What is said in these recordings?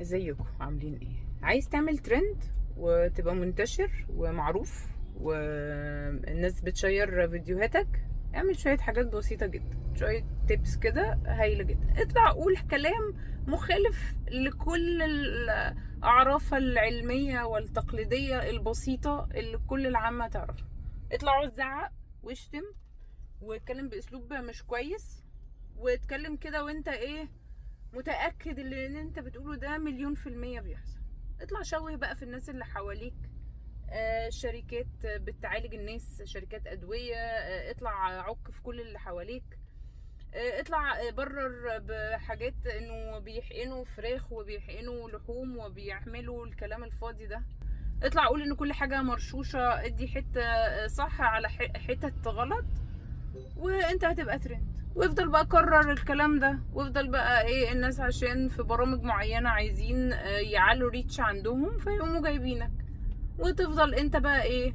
ازيكم عاملين ايه؟ عايز تعمل ترند وتبقى منتشر ومعروف والناس بتشير فيديوهاتك؟ اعمل شوية حاجات بسيطة جدا، شوية تيبس كده هايلة جدا. اطلع قول كلام مخالف لكل الأعراف العلمية والتقليدية البسيطة اللي كل العامة تعرفها. اطلع وزعق واشتم واتكلم بأسلوب مش كويس، واتكلم كده وانت ايه، متأكد ان انت بتقوله ده 1,000,000% بيحصل. اطلع شوه بقى في الناس اللي حواليك، شركات بتعالج الناس، شركات أدوية، اطلع عك في كل اللي حواليك. اطلع برر بحاجات انه بيحقنوا فراخ وبيحقنوا لحوم وبيعملوا الكلام الفاضي ده. اطلع قول ان كل حاجة مرشوشة، ادي حتة صح على حتة غلط، وانت هتبقى ترند. وافضل بقى كرر الكلام ده، وافضل بقى ايه، الناس عشان في برامج معينة عايزين يعلوا ريتش عندهم فيقوموا جايبينك، وتفضل انت بقى ايه،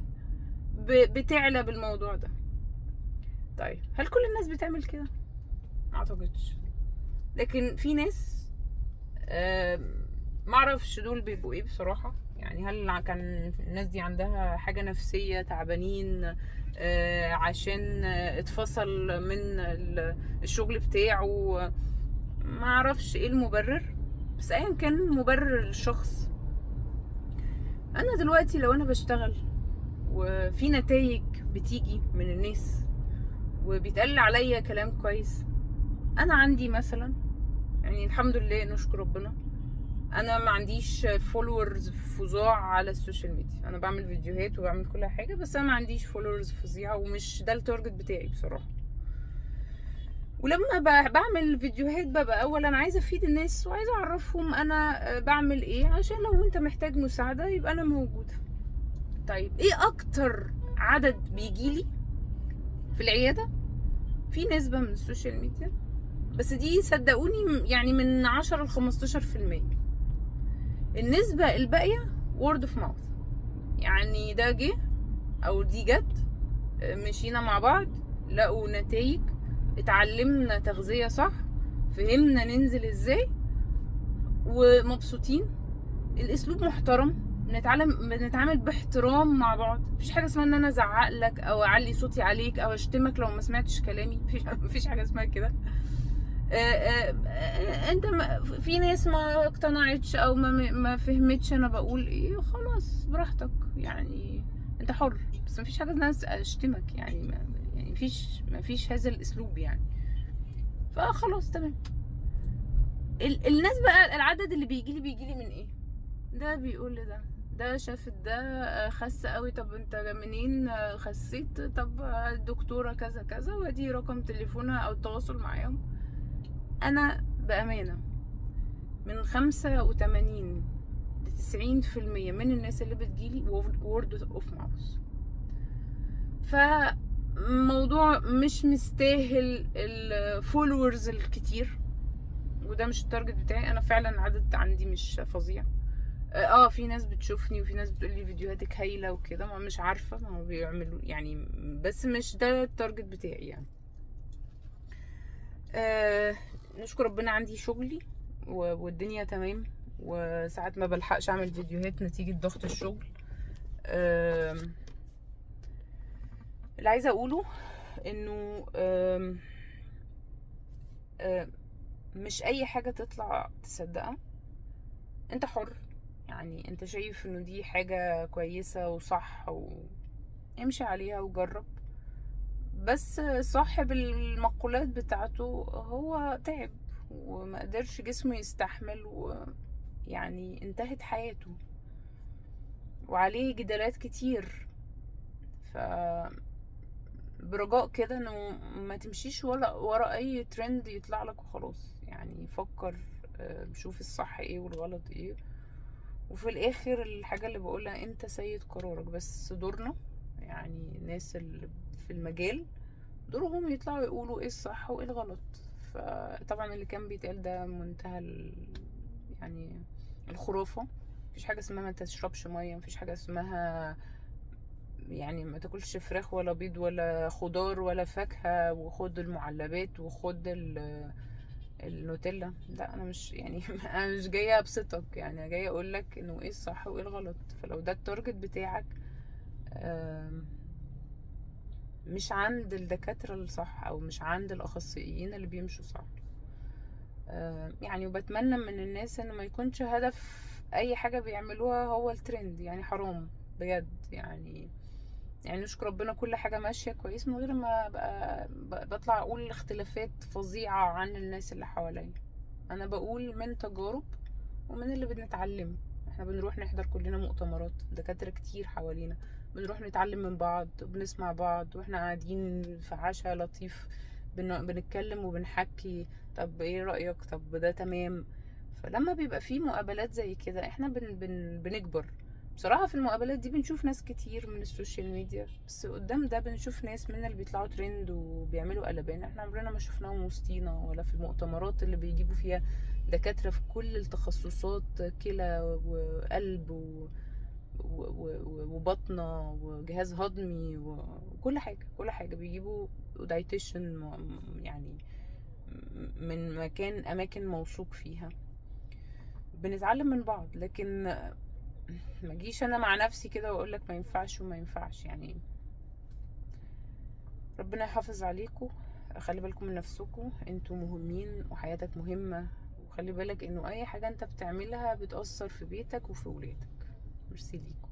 بتعلى بالموضوع ده. طيب هل كل الناس بتعمل كده؟ ما اعتقدش. لكن في ناس معرفش دول بيبقوا ايه بصراحة. يعني هل كان الناس دي عندها حاجة نفسية، تعبانين عشان اتفصل من الشغل بتاعه؟ ما اعرفش ايه المبرر، بس ايا كان مبرر الشخص. انا دلوقتي لو انا بشتغل وفي نتائج بتيجي من الناس وبيتقال عليا كلام كويس، انا عندي مثلا، يعني الحمد لله نشكر ربنا، انا ما عنديش فولورز فظاع على السوشيال ميديا. انا بعمل فيديوهات وبعمل كل حاجه، بس انا ما عنديش فولورز فظيعه ومش ده التارجت بتاعي بصراحه. ولما بعمل فيديوهات ببقى اولا عايزه افيد الناس وعايزه اعرفهم انا بعمل ايه، عشان لو انت محتاج مساعده يبقى انا موجوده. طيب ايه اكتر عدد بيجيلي في العياده؟ في نسبه من السوشيال ميديا، بس دي صدقوني يعني من 10 ل 15%. النسبة الباقية word of mouth. يعني ده جه او دي جت، مشينا مع بعض، لقوا نتائج، اتعلمنا تغذية صح، فهمنا ننزل ازاي، ومبسوطين. الاسلوب محترم، بنتعامل باحترام مع بعض. مفيش حاجه اسمها ان انا ازعق لك او اعلي صوتي عليك او اشتمك لو ما سمعتش كلامي. مفيش حاجه اسمها كده. انت في ناس ما اقتنعتش او ما فهمتش انا بقول ايه، خلاص براحتك، يعني انت حر. بس مفيش حاجه اسمها اشتمك، يعني يعني مفيش هذا الاسلوب يعني. فخلاص تمام. الناس بقى، العدد اللي بيجيلي من ايه؟ ده بيقول لده، ده شافت ده خس قوي، طب انت منين خسيت؟ طب الدكتوره كذا كذا، وادي رقم تليفونها او التواصل معاهم. انا بامانه من 85 ل90% من الناس اللي بتجيلي word of mouth. فموضوع مش مستاهل الفولورز الكتير، وده مش التارجت بتاعي. انا فعلا عدد عندي مش فظيع. في ناس بتشوفني وفي ناس بتقولي فيديوهاتك هايله وكده، ما مش عارفه ما هو بيعملوا يعني، بس مش ده التارجت بتاعي يعني. آه نشكر ربنا عندي شغلي والدنيا تمام، وساعات ما بلحقش اعمل فيديوهات نتيجة ضغط الشغل. آه اللي عايزة اقوله انه مش اي حاجة تطلع تصدقها. انت حر، يعني انت شايف انه دي حاجة كويسة وصح وامشي عليها وجرب. بس صاحب المقولات بتاعته هو تعب وما قدرش جسمه يستحمل، ويعني انتهت حياته وعليه جدالات كتير. ف برجاء كده انه ما تمشيش ولا ورا اي ترند يطلع لك وخلاص. يعني فكر، شوف الصح ايه والغلط ايه، وفي الاخر الحاجة اللي بقولها انت سيد قرارك. بس دورنا يعني الناس اللي في المجال دورهم يطلعوا يقولوا ايه الصح وايه الغلط. فطبعا اللي كان بيتقال ده منتهى يعني الخرافة. مفيش حاجة اسمها ما تشربش مية، مفيش حاجة اسمها يعني ما تاكلش فراخ ولا بيض ولا خضار ولا فاكهة، وخد المعلبات وخد النوتيلا. لا انا مش يعني انا مش جايه ابسطك، يعني انا جايه اقول لك انه ايه الصح وايه الغلط. فلو ده التارجت بتاعك، آم، مش عند الدكاتره الصح او مش عند الاخصائيين اللي بيمشوا صح. يعني وبتمنى من الناس ان ما يكونش هدف اي حاجه بيعملوها هو الترند، يعني حرام بجد يعني. يعني نشكر ربنا كل حاجة ماشية كويس من غير ما بطلع أقول اختلافات فظيعة عن الناس اللي حواليا. أنا بقول من تجارب ومن اللي بنتعلم. احنا بنروح نحضر كلنا مؤتمرات، دكاترة كتير حوالينا، بنروح نتعلم من بعض وبنسمع بعض واحنا قاعدين في عشاء لطيف، بنتكلم وبنحكي. طب ايه رأيك؟ طب ده تمام. فلما بيبقى في مقابلات زي كده احنا بنكبر. بصراحة في المقابلات دي بنشوف ناس كتير من السوشيال ميديا، بس قدام ده بنشوف ناس من اللي بيطلعوا ترند وبيعملوا قلبان احنا عمرنا ما شفناهم وسطينا، ولا في المؤتمرات اللي بيجيبوا فيها دكاترة في كل التخصصات، كلى وقلب وبطنة وجهاز هضمي وكل حاجة. كل حاجة بيجيبوا دايتيشن يعني من أماكن موثوق فيها. بنتعلم من بعض، لكن ما اجيش انا مع نفسي كده واقول لك ما ينفعش وما ينفعش يعني. ربنا يحافظ عليكم. خلي بالكم من نفسكم، انتوا مهمين وحياتك مهمة. وخلي بالك انه اي حاجة انت بتعملها بتأثر في بيتك وفي ولادك. ميرسي ليكم.